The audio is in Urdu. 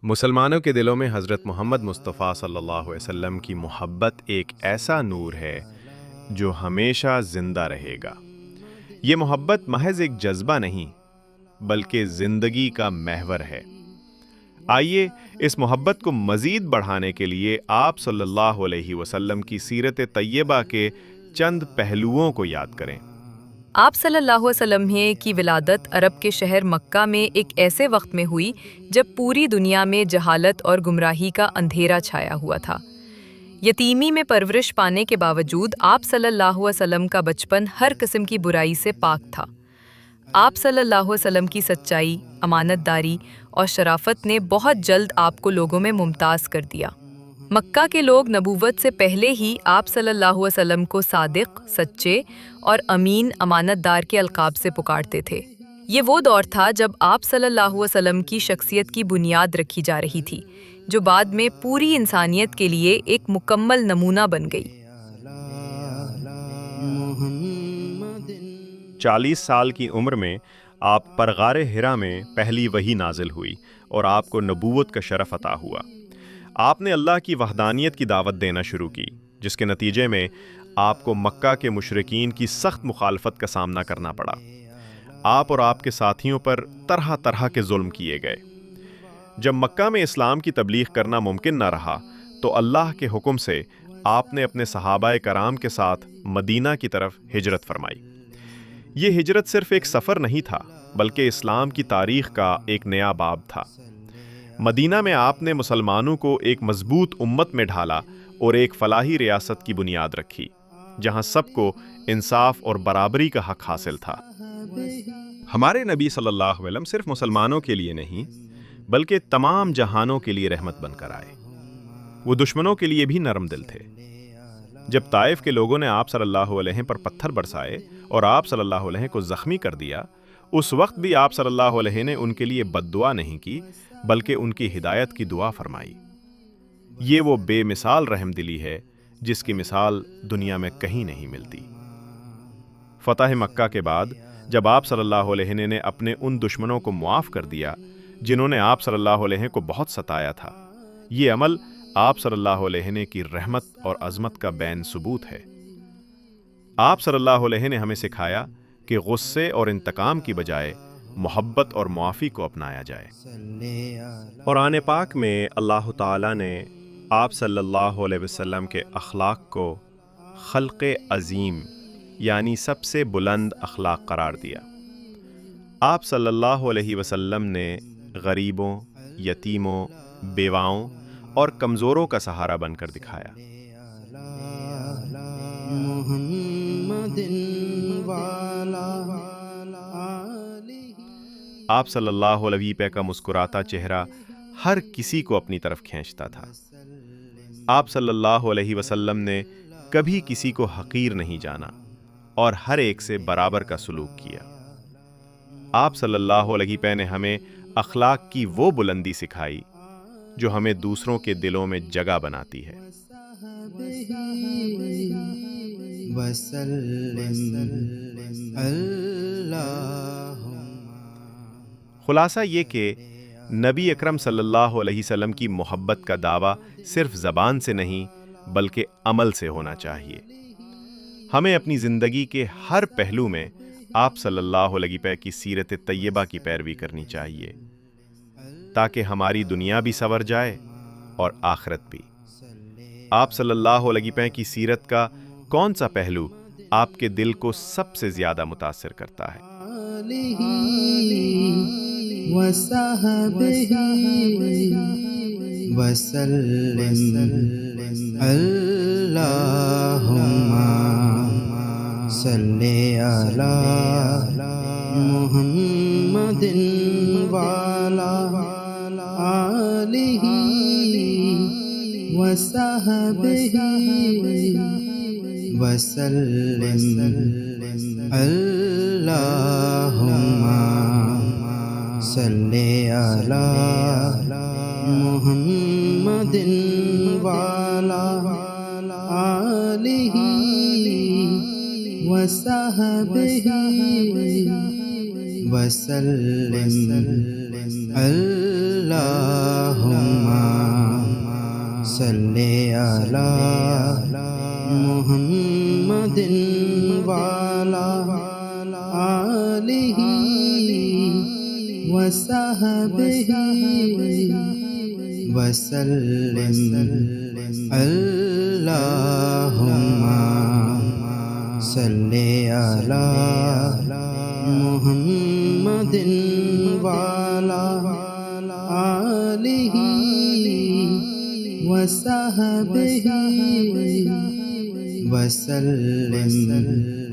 مسلمانوں کے دلوں میں حضرت محمد مصطفیٰ صلی اللہ علیہ وسلم کی محبت ایک ایسا نور ہے جو ہمیشہ زندہ رہے گا۔ یہ محبت محض ایک جذبہ نہیں بلکہ زندگی کا محور ہے۔ آئیے اس محبت کو مزید بڑھانے کے لیے آپ صلی اللہ علیہ وسلم کی سیرت طیبہ کے چند پہلوؤں کو یاد کریں۔ آپ صلی اللہ علیہ وسلم کی ولادت عرب کے شہر مکہ میں ایک ایسے وقت میں ہوئی جب پوری دنیا میں جہالت اور گمراہی کا اندھیرا چھایا ہوا تھا۔ یتیمی میں پرورش پانے کے باوجود آپ صلی اللہ علیہ وسلم کا بچپن ہر قسم کی برائی سے پاک تھا۔ آپ صلی اللہ علیہ وسلم کی سچائی، امانت داری اور شرافت نے بہت جلد آپ کو لوگوں میں ممتاز کر دیا۔ مکہ کے لوگ نبوت سے پہلے ہی آپ صلی اللہ علیہ وسلم کو صادق، سچے اور امین امانت دار کے القاب سے پکارتے تھے۔ یہ وہ دور تھا جب آپ صلی اللہ علیہ وسلم کی شخصیت کی بنیاد رکھی جا رہی تھی، جو بعد میں پوری انسانیت کے لیے ایک مکمل نمونہ بن گئی۔ 40 سال کی عمر میں آپ پر غار حرا میں پہلی وحی نازل ہوئی اور آپ کو نبوت کا شرف عطا ہوا۔ آپ نے اللہ کی وحدانیت کی دعوت دینا شروع کی، جس کے نتیجے میں آپ کو مکہ کے مشرکین کی سخت مخالفت کا سامنا کرنا پڑا۔ آپ اور آپ کے ساتھیوں پر طرح طرح کے ظلم کیے گئے۔ جب مکہ میں اسلام کی تبلیغ کرنا ممکن نہ رہا تو اللہ کے حکم سے آپ نے اپنے صحابہ کرام کے ساتھ مدینہ کی طرف ہجرت فرمائی۔ یہ ہجرت صرف ایک سفر نہیں تھا بلکہ اسلام کی تاریخ کا ایک نیا باب تھا۔ مدینہ میں آپ نے مسلمانوں کو ایک مضبوط امت میں ڈھالا اور ایک فلاحی ریاست کی بنیاد رکھی، جہاں سب کو انصاف اور برابری کا حق حاصل تھا۔ ہمارے نبی صلی اللہ علیہ وسلم صرف مسلمانوں کے لیے نہیں بلکہ تمام جہانوں کے لیے رحمت بن کر آئے۔ وہ دشمنوں کے لیے بھی نرم دل تھے۔ جب طائف کے لوگوں نے آپ صلی اللہ علیہ پر پتھر برسائے اور آپ صلی اللہ علیہ کو زخمی کر دیا، اس وقت بھی آپ صلی اللہ علیہ نے ان کے لیے بد دعا نہیں کی بلکہ ان کی ہدایت کی دعا فرمائی۔ یہ وہ بے مثال رحم دلی ہے جس کی مثال دنیا میں کہیں نہیں ملتی۔ فتح مکہ کے بعد جب آپ صلی اللہ علیہ نے اپنے ان دشمنوں کو معاف کر دیا جنہوں نے آپ صلی اللہ علیہ کو بہت ستایا تھا، یہ عمل آپ صلی اللہ علیہ کی رحمت اور عظمت کا بین ثبوت ہے۔ آپ صلی اللہ علیہ نے ہمیں سکھایا کہ غصے اور انتقام کی بجائے محبت اور معافی کو اپنایا جائے۔ قرآن پاک میں اللہ تعالیٰ نے آپ صلی اللہ علیہ وسلم کے اخلاق کو خلق عظیم یعنی سب سے بلند اخلاق قرار دیا۔ آپ صلی اللہ علیہ وسلم نے غریبوں، یتیموں، بیواؤں اور کمزوروں کا سہارا بن کر دکھایا۔ آپ صلی اللہ علیہ وسلم کا مسکراتا چہرہ ہر کسی کو اپنی طرف کھینچتا تھا۔ آپ صلی اللہ علیہ وسلم نے کبھی کسی کو حقیر نہیں جانا اور ہر ایک سے برابر کا سلوک کیا۔ آپ صلی اللہ علیہ وسلم نے ہمیں اخلاق کی وہ بلندی سکھائی جو ہمیں دوسروں کے دلوں میں جگہ بناتی ہے۔ خلاصہ یہ کہ نبی اکرم صلی اللہ علیہ وسلم کی محبت کا دعویٰ صرف زبان سے نہیں بلکہ عمل سے ہونا چاہیے۔ ہمیں اپنی زندگی کے ہر پہلو میں آپ صلی اللہ علیہ وسلم کی سیرت طیبہ کی پیروی کرنی چاہیے تاکہ ہماری دنیا بھی سنور جائے اور آخرت بھی۔ آپ صلی اللہ علیہ وسلم کی سیرت کا کون سا پہلو آپ کے دل کو سب سے زیادہ متاثر کرتا ہے؟ اللہم صلی علی محمد وعلی آلہ وصحبہ وسلم۔ اللہم صلی علی محمد وعلی آلہ وصحبہ وسلم۔ اللہم علی محمد وعلی آلہ وصحبہ وسلم اللہم صلی علی محمد وعلی آلہ وصحبہ وسلم